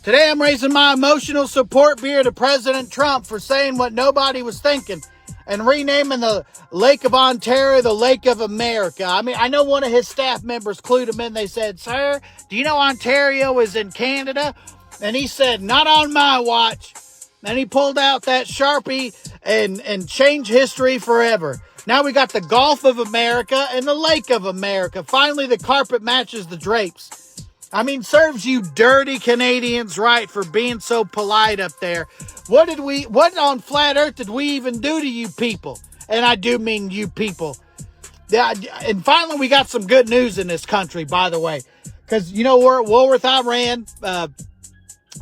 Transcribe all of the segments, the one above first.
Today I'm raising my emotional support beer to President Trump for saying what nobody was thinking and renaming the Lake of Ontario the Lake of America. I mean, I know one of his staff members clued him in. They said, "Sir, do you know Ontario is in Canada?" And he said, "Not on my watch." And he pulled out that Sharpie and changed history forever. Now we got the Gulf of America and the Lake of America. Finally, the carpet matches the drapes. I mean, serves you dirty Canadians right for being so polite up there. What on flat earth did we even do to you people? And I do mean you people. Yeah, and finally, we got some good news in this country, by the way. Because, you know, we're at war with Iran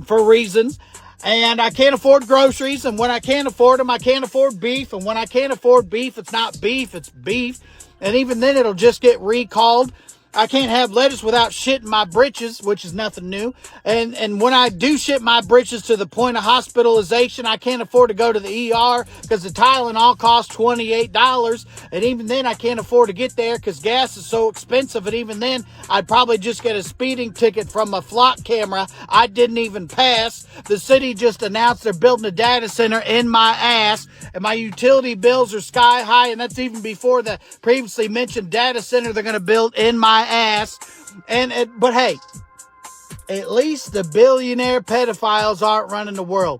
for reasons. And I can't afford groceries. And when I can't afford them, I can't afford beef. And when I can't afford beef, it's not beef, it's beef. And even then, it'll just get recalled. I can't have lettuce without shitting my britches, which is nothing new. And when I do shit my britches to the point of hospitalization, I can't afford to go to the ER because the Tylenol costs $28. And even then, I can't afford to get there because gas is so expensive. And even then, I'd probably just get a speeding ticket from a flock camera I didn't even pass. The city just announced they're building a data center in my ass. And my utility bills are sky high. And that's even before the previously mentioned data center they're going to build in my ass. But hey, at least the billionaire pedophiles aren't running the world.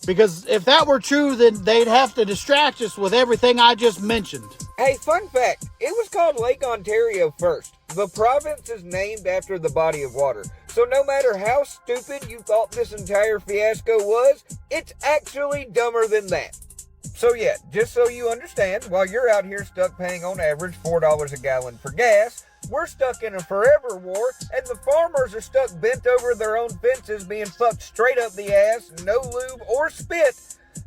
Because if that were true, then they'd have to distract us with everything I just mentioned. Hey, fun fact, it was called Lake Ontario first. The province is named after the body of water. So no matter how stupid you thought this entire fiasco was, it's actually dumber than that. So yeah, just so you understand, while you're out here stuck paying on average $4 a gallon for gas, we're stuck in a forever war, and the farmers are stuck bent over their own fences being fucked straight up the ass, no lube or spit.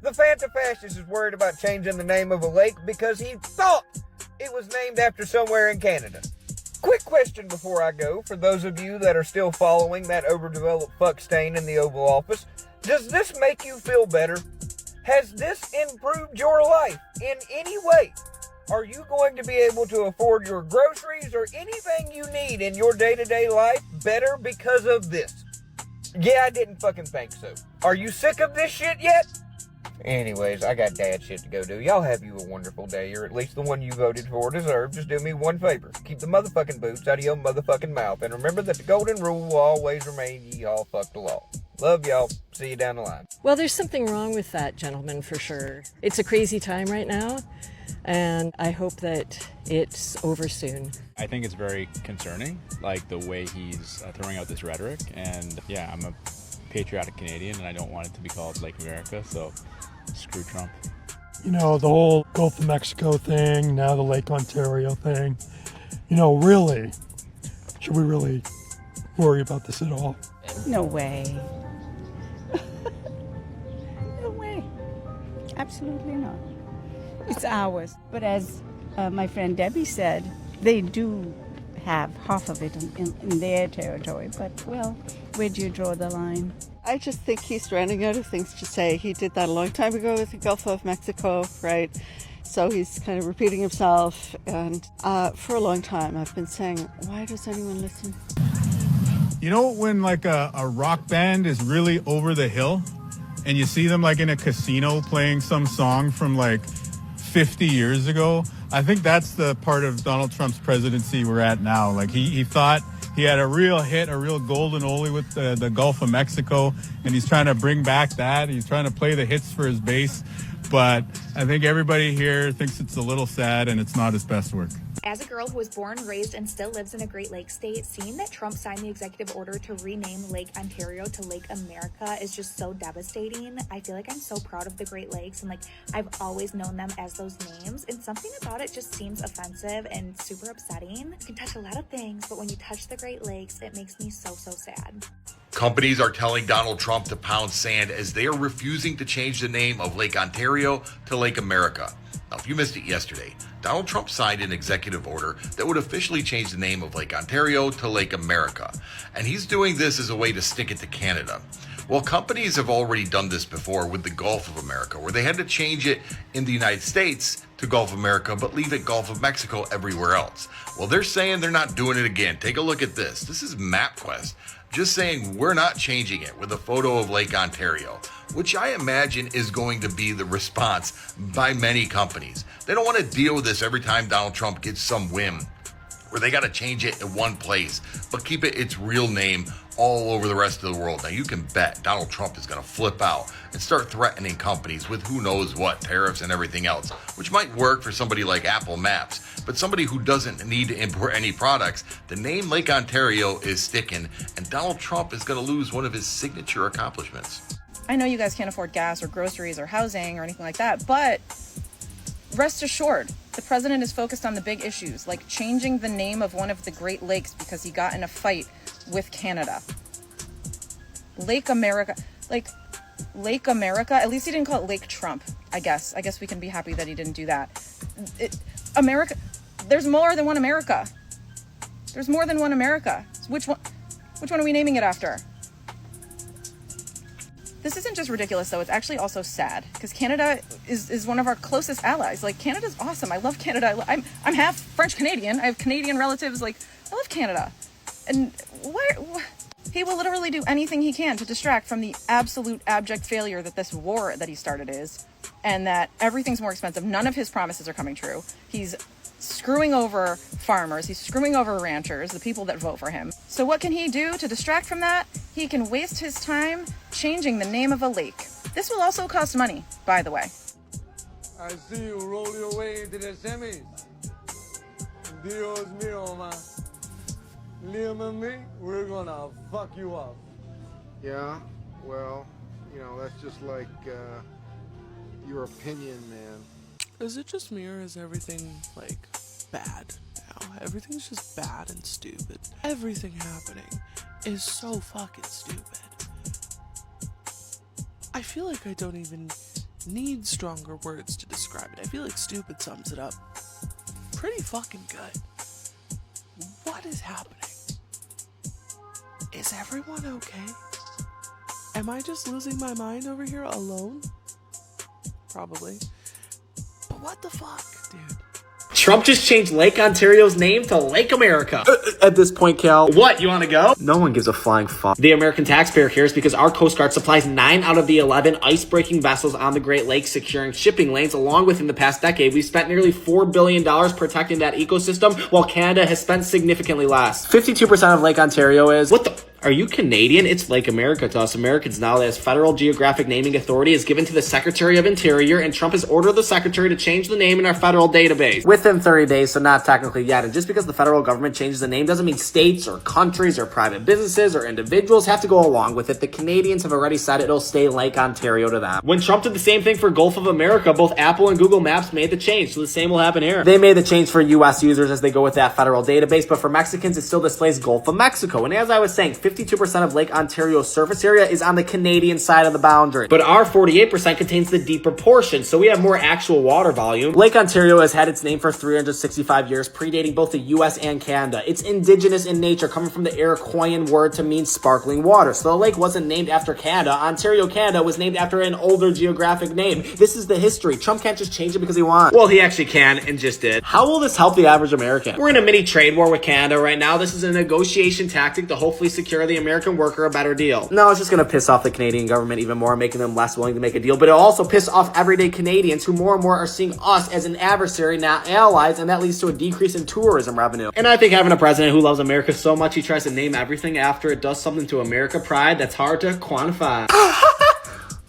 The Fanta-fascist is worried about changing the name of a lake because he thought it was named after somewhere in Canada. Quick question before I go, for those of you that are still following that overdeveloped fuck stain in the Oval Office. Does this make you feel better? Has this improved your life in any way? Are you going to be able to afford your groceries or anything you need in your day-to-day life better because of this? Yeah, I didn't fucking think so. Are you sick of this shit yet? Anyways, I got dad shit to go do. Y'all have you a wonderful day, or at least the one you voted for deserved. Just do me one favor. Keep the motherfucking boots out of your motherfucking mouth. And remember that the golden rule will always remain, ye all fuck the law. Love y'all. See you down the line. Well, there's something wrong with that, gentleman, for sure. It's a crazy time right now, and I hope that it's over soon. I think it's very concerning, like the way he's throwing out this rhetoric. And yeah, I'm a patriotic Canadian, and I don't want it to be called Lake America, so screw Trump. You know, the whole Gulf of Mexico thing, now the Lake Ontario thing. You know, really, should we really worry about this at all? No way. No way. Absolutely not. It's ours. But as my friend Debbie said, they do have half of it in their territory. But, well, where do you draw the line? I just think he's running out of things to say. He did that a long time ago with the Gulf of Mexico, right? So he's kind of repeating himself. And for a long time, I've been saying, why does anyone listen? You know when like a rock band is really over the hill and you see them like in a casino playing some song from like 50 years ago? I think that's the part of Donald Trump's presidency we're at now. Like he thought he had a real hit, a real golden oldie with the Gulf of Mexico, and he's trying to bring back that. He's trying to play the hits for his base. But I think everybody here thinks it's a little sad and it's not his best work. As a girl who was born, raised, and still lives in a Great Lakes state, seeing that Trump signed the executive order to rename Lake Ontario to Lake America is just so devastating. I feel like I'm so proud of the Great Lakes, and like I've always known them as those names, and something about it just seems offensive and super upsetting. You can touch a lot of things, but when you touch the Great Lakes, it makes me so sad. Companies are telling Donald Trump to pound sand as they are refusing to change the name of Lake Ontario to Lake America. Now, if you missed it yesterday, Donald Trump signed an executive order that would officially change the name of Lake Ontario to Lake America. And he's doing this as a way to stick it to Canada. Well, companies have already done this before with the Gulf of America, where they had to change it in the United States to Gulf of America, but leave it Gulf of Mexico everywhere else. Well, they're saying they're not doing it again. Take a look at this. This is MapQuest just saying we're not changing it with a photo of Lake Ontario, which I imagine is going to be the response by many companies. They don't want to deal with this every time Donald Trump gets some whim where they got to change it in one place, but keep it its real name all over the rest of the world. Now, you can bet Donald Trump is going to flip out and start threatening companies with who knows what, tariffs and everything else, which might work for somebody like Apple Maps. But somebody who doesn't need to import any products, the name Lake Ontario is sticking, and Donald Trump is going to lose one of his signature accomplishments. I know you guys can't afford gas or groceries or housing or anything like that, but rest assured, the president is focused on the big issues, like changing the name of one of the Great Lakes because he got in a fight with Canada. Lake America, at least he didn't call it Lake Trump, I guess. I guess we can be happy that he didn't do that. America, there's more than one America. There's more than one America. Which one are we naming it after? This isn't just ridiculous, though. It's actually also sad because Canada is one of our closest allies. Like, Canada's awesome. I love Canada. I'm half French Canadian. I have Canadian relatives. Like, I love Canada. And he will literally do anything he can to distract from the absolute abject failure that this war that he started is, and that everything's more expensive. None of his promises are coming true. He's screwing over farmers. He's screwing over ranchers, the people that vote for him. So what can he do to distract from that? He can waste his time changing the name of a lake. This will also cost money, by the way. I see you roll your way into the semis. Dios mío, man. Liam and me, we're gonna fuck you up. Yeah, well, you know, that's just like your opinion, man. Is it just me, or is everything, like, bad now? Everything's just bad and stupid. Everything happening is so fucking stupid. I feel like I don't even need stronger words to describe it. I feel like stupid sums it up pretty fucking good. What is happening? Is everyone okay? Am I just losing my mind over here alone? Probably. But what the fuck, dude? Trump just changed Lake Ontario's name to Lake America. At this point, Cal. What, you want to go? No one gives a flying fuck. The American taxpayer cares because our Coast Guard supplies 9 out of the 11 ice-breaking vessels on the Great Lakes, securing shipping lanes. Along with in the past decade, we've spent nearly $4 billion protecting that ecosystem, while Canada has spent significantly less. 52% of Lake Ontario is... What the... Are you Canadian? It's Lake America to us Americans now, as federal geographic naming authority is given to the Secretary of Interior, and Trump has ordered the Secretary to change the name in our federal database. Within 30 days, so not technically yet. And just because the federal government changes the name doesn't mean states or countries or private businesses or individuals have to go along with it. The Canadians have already said it'll stay Lake Ontario to them. When Trump did the same thing for Gulf of America, both Apple and Google Maps made the change, so the same will happen here. They made the change for U.S. users as they go with that federal database, but for Mexicans, it still displays Gulf of Mexico. And as I was saying, 52% of Lake Ontario's surface area is on the Canadian side of the boundary. But our 48% contains the deeper portion, so we have more actual water volume. Lake Ontario has had its name for 365 years, predating both the US and Canada. It's indigenous in nature, coming from the Iroquoian word to mean sparkling water. So the lake wasn't named after Canada. Ontario, Canada was named after an older geographic name. This is the history. Trump can't just change it because he wants. Well, he actually can, and just did. How will this help the average American? We're in a mini trade war with Canada right now. This is a negotiation tactic to hopefully secure the American worker a better deal. No, it's just going to piss off the Canadian government even more, making them less willing to make a deal, but it'll also piss off everyday Canadians who more and more are seeing us as an adversary, not allies, and that leads to a decrease in tourism revenue. And I think having a president who loves America so much he tries to name everything after it does something to America pride that's hard to quantify.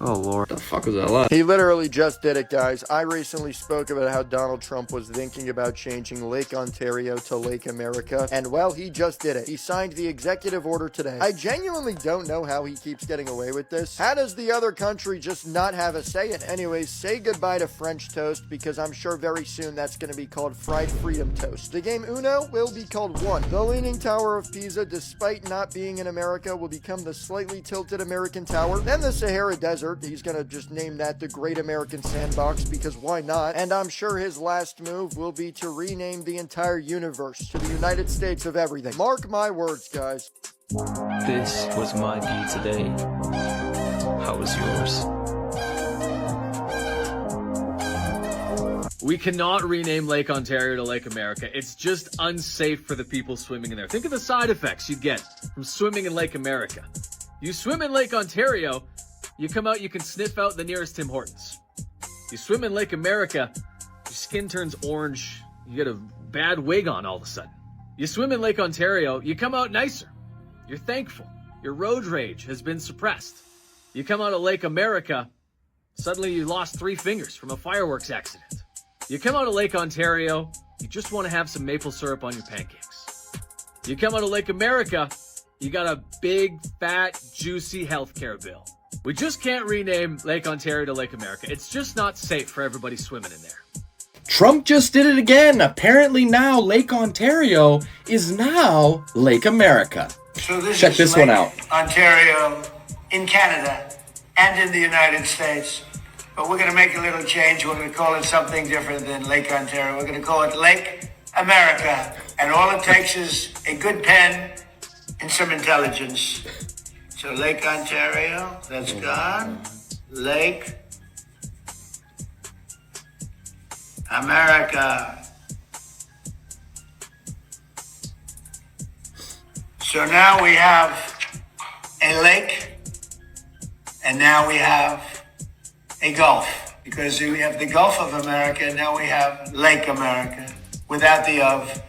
Oh, Lord. What the fuck was that like? He literally just did it, guys. I recently spoke about how Donald Trump was thinking about changing Lake Ontario to Lake America, and well, he just did it. He signed the executive order today. I genuinely don't know how he keeps getting away with this. How does the other country just not have a say in it? Anyways, say goodbye to French toast, because I'm sure very soon that's going to be called fried freedom toast. The game Uno will be called One. The Leaning Tower of Pisa, despite not being in America, will become the slightly tilted American Tower. Then the Sahara Desert. He's gonna just name that the Great American Sandbox, because why not? And I'm sure his last move will be to rename the entire universe to the United States of everything. Mark my words, guys. This was my view today. how was yours? We cannot rename Lake Ontario to Lake America. It's just unsafe for the people swimming in there. Think of the side effects you'd get from swimming in Lake America. You swim in Lake Ontario, you come out, you can sniff out the nearest Tim Hortons. You swim in Lake America, your skin turns orange, you get a bad wig on all of a sudden. You swim in Lake Ontario, you come out nicer. You're thankful. Your road rage has been suppressed. You come out of Lake America, suddenly you lost 3 fingers from a fireworks accident. You come out of Lake Ontario, you just want to have some maple syrup on your pancakes. You come out of Lake America, you got a big, fat, juicy healthcare bill. We just can't rename Lake Ontario to Lake America. It's just not safe for everybody swimming in there. Trump just did it again. Apparently now Lake Ontario is now Lake America. So this Check is this Lake one out. Ontario in Canada and in the United States. But we're going to make a little change. We're going to call it something different than Lake Ontario. We're going to call it Lake America. And all it takes is a good pen and some intelligence. So Lake Ontario, that's gone. Lake America. So now we have a lake, and now we have a Gulf, because we have the Gulf of America, now we have Lake America, without the of.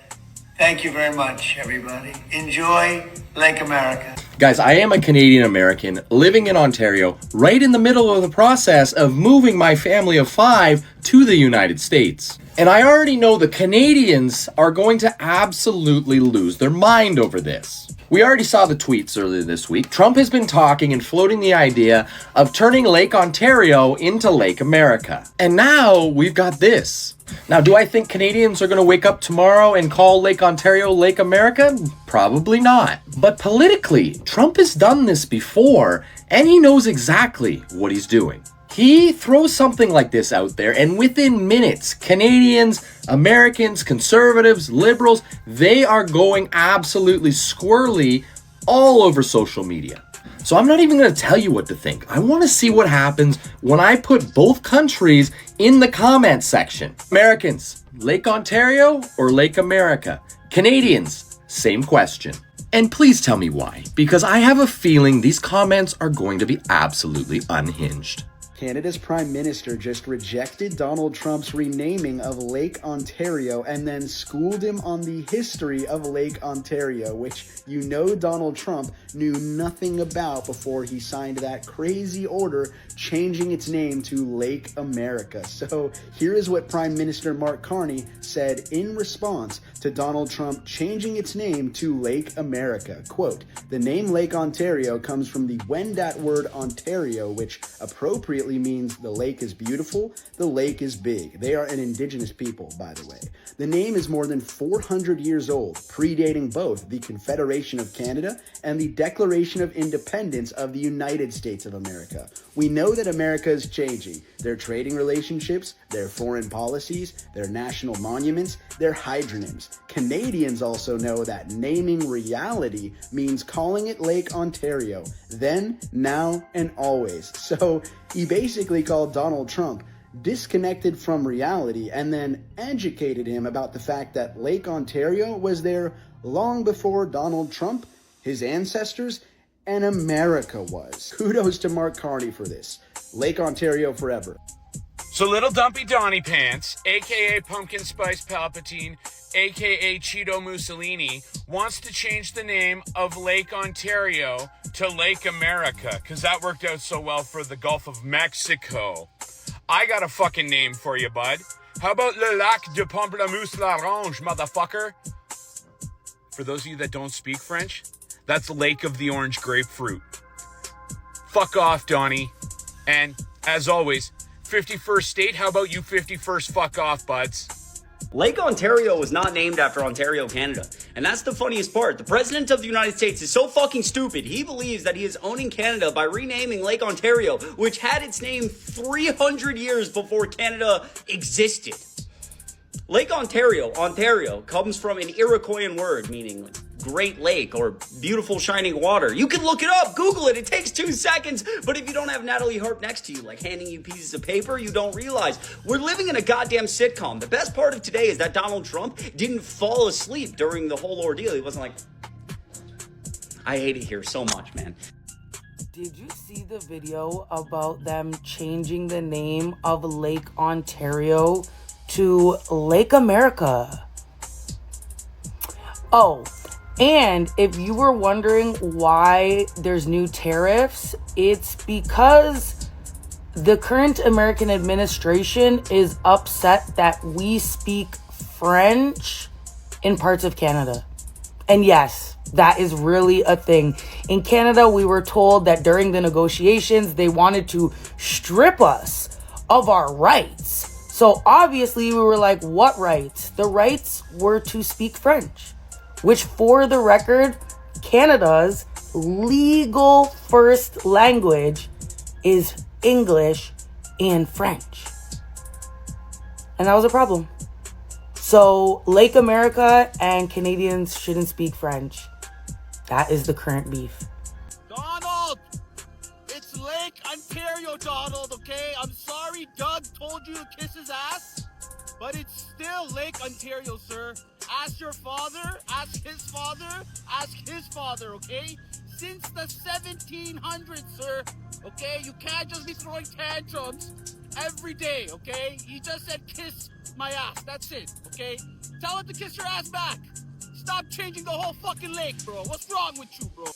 Thank you very much, everybody. Enjoy Lake America. Guys, I am a Canadian American living in Ontario, right in the middle of the process of moving my family of 5 to the United States. And I already know the Canadians are going to absolutely lose their mind over this. We already saw the tweets earlier this week. Trump has been talking and floating the idea of turning Lake Ontario into Lake America. And now we've got this. Now, do I think Canadians are going to wake up tomorrow and call Lake Ontario Lake America? Probably not. But politically, Trump has done this before, and he knows exactly what he's doing. He throws something like this out there, and within minutes, Canadians, Americans, conservatives, liberals, they are going absolutely squirrely all over social media. So I'm not even going to tell you what to think. I want to see what happens when I put both countries in the comment section. Americans, Lake Ontario or Lake America? Canadians, same question. And please tell me why, because I have a feeling these comments are going to be absolutely unhinged. Canada's Prime Minister just rejected Donald Trump's renaming of Lake Ontario and then schooled him on the history of Lake Ontario, which you know Donald Trump knew nothing about before he signed that crazy order changing its name to Lake America. So here is what Prime Minister Mark Carney said in response to Donald Trump changing its name to Lake America. Quote, "The name Lake Ontario comes from the Wendat word Ontario, which appropriately means the lake is beautiful, the lake is big." They are an indigenous people, by the way. The name is more than 400 years old, predating both the Confederation of Canada and the Declaration of Independence of the United States of America. We know that America is changing. Their trading relationships, their foreign policies, their national monuments, their hydronyms. Canadians also know that naming reality means calling it Lake Ontario, then, now, and always. So he basically called Donald Trump disconnected from reality and then educated him about the fact that Lake Ontario was there long before Donald Trump, his ancestors, and America was. Kudos to Mark Carney for this. Lake Ontario forever. So Little Dumpy Donny Pants, aka Pumpkin Spice Palpatine, aka Cheeto Mussolini, wants to change the name of Lake Ontario to Lake America, because that worked out so well for the Gulf of Mexico. I got a fucking name for you, bud. How about Le Lac de Pamplemousse l'Orange, motherfucker? For those of you that don't speak French, that's Lake of the Orange Grapefruit. Fuck off, Donnie. And, as always, 51st state, how about you 51st fuck off, buds? Lake Ontario was not named after Ontario, Canada. And that's the funniest part. The President of the United States is so fucking stupid, he believes that he is owning Canada by renaming Lake Ontario, which had its name 300 years before Canada existed. Lake Ontario, Ontario, comes from an Iroquoian word meaning Great Lake or beautiful shining water. You can look it up, Google it, it takes 2 seconds. But if you don't have Natalie Harp next to you, like handing you pieces of paper, you don't realize. We're living in a goddamn sitcom. The best part of today is that Donald Trump didn't fall asleep during the whole ordeal. He wasn't like, I hate it here so much, man. Did you see the video about them changing the name of Lake Ontario to Lake America? Oh, and if you were wondering why there's new tariffs, it's because the current American administration is upset that we speak French in parts of Canada. And yes, that is really a thing. In Canada, we were told that during the negotiations, they wanted to strip us of our rights. So obviously, we were like, what rights? The rights were to speak French, which, for the record, Canada's legal first language is English and French. And that was a problem. So Lake America and Canadians shouldn't speak French. That is the current beef. Donald! It's Lake Ontario, Donald, okay? I'm sorry Doug told you to kiss his ass, but it's still Lake Ontario, sir. Ask your father, ask his father, okay? Since the 1700s, sir, okay? You can't just be throwing tantrums every day, okay? He just said kiss my ass, that's it, okay? Tell him to kiss your ass back. Stop changing the whole fucking lake, bro. What's wrong with you, bro?